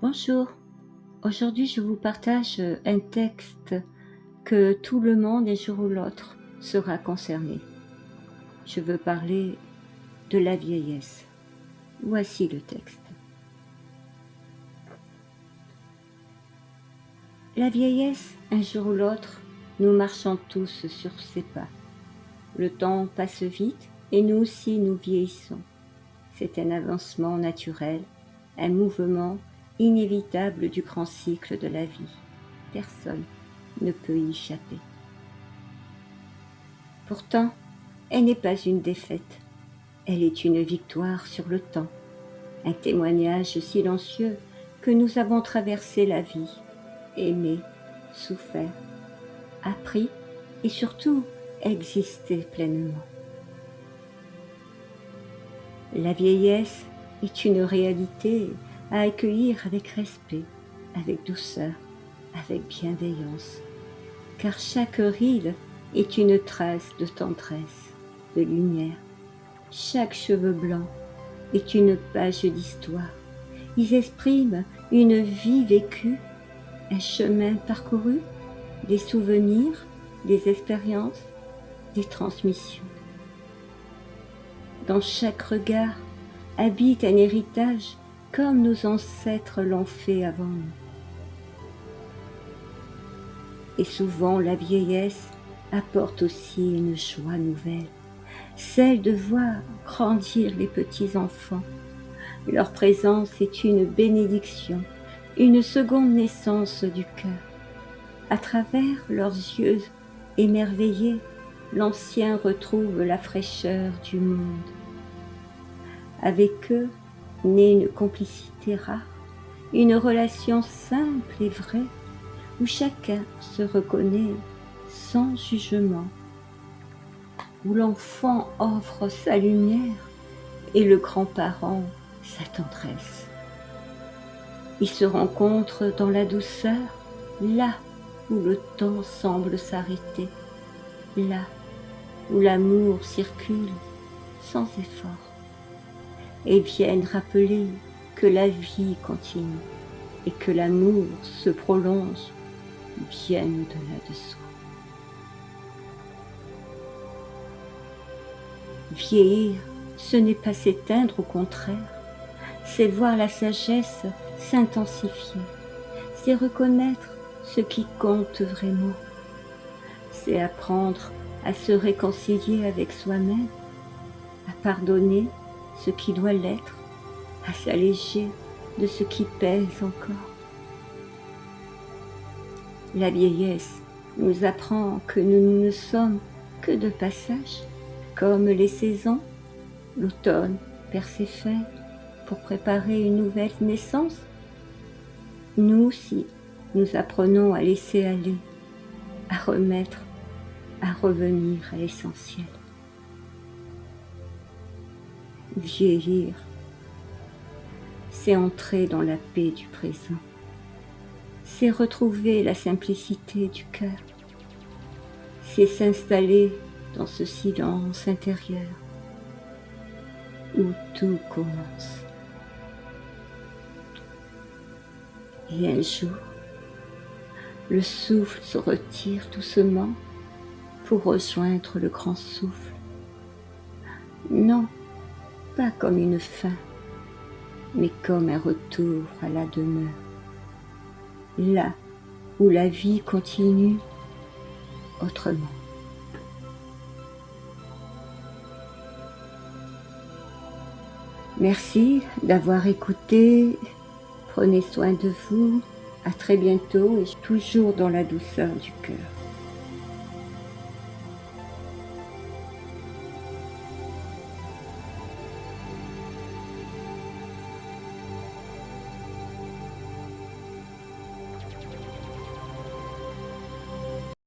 Bonjour, aujourd'hui je vous partage un texte que tout le monde un jour ou l'autre sera concerné. Je veux parler de la vieillesse. Voici le texte. La vieillesse, un jour ou l'autre, nous marchons tous sur ses pas. Le temps passe vite et nous aussi nous vieillissons. C'est un avancement naturel, un mouvement inévitable du grand cycle de la vie. Personne ne peut y échapper. Pourtant, elle n'est pas une défaite. Elle est une victoire sur le temps, un témoignage silencieux que nous avons traversé la vie, aimé, souffert, appris et surtout existé pleinement. La vieillesse est une réalité à accueillir avec respect, avec douceur, avec bienveillance, car chaque ride est une trace de tendresse, de lumière. Chaque cheveu blanc est une page d'histoire. Ils expriment une vie vécue, un chemin parcouru, des souvenirs, des expériences, des transmissions. Dans chaque regard habite un héritage comme nos ancêtres l'ont fait avant nous. Et souvent la vieillesse apporte aussi une joie nouvelle, celle de voir grandir les petits-enfants. Leur présence est une bénédiction, une seconde naissance du cœur. À travers leurs yeux émerveillés, l'ancien retrouve la fraîcheur du monde. Avec eux naît une complicité rare, une relation simple et vraie, où chacun se reconnaît sans jugement, où l'enfant offre sa lumière et le grand-parent sa tendresse. Ils se rencontrent dans la douceur, là où le temps semble s'arrêter, là où l'amour circule sans effort, et viennent rappeler que la vie continue et que l'amour se prolonge bien au-delà de soi. Vieillir, ce n'est pas s'éteindre, au contraire, c'est voir la sagesse s'intensifier, c'est reconnaître ce qui compte vraiment, c'est apprendre à se réconcilier avec soi-même, à pardonner ce qui doit l'être, à s'alléger de ce qui pèse encore. La vieillesse nous apprend que nous ne sommes que de passage, comme les saisons. L'automne perd ses feuilles pour préparer une nouvelle naissance. Nous aussi, nous apprenons à laisser aller, à remettre, à revenir à l'essentiel. Vieillir, c'est entrer dans la paix du présent. C'est retrouver la simplicité du cœur. C'est s'installer dans ce silence intérieur où tout commence. Et un jour, le souffle se retire doucement pour rejoindre le grand souffle. Non, pas comme une fin, mais comme un retour à la demeure. Là où la vie continue autrement. Merci d'avoir écouté. Prenez soin de vous. À très bientôt et toujours dans la douceur du cœur.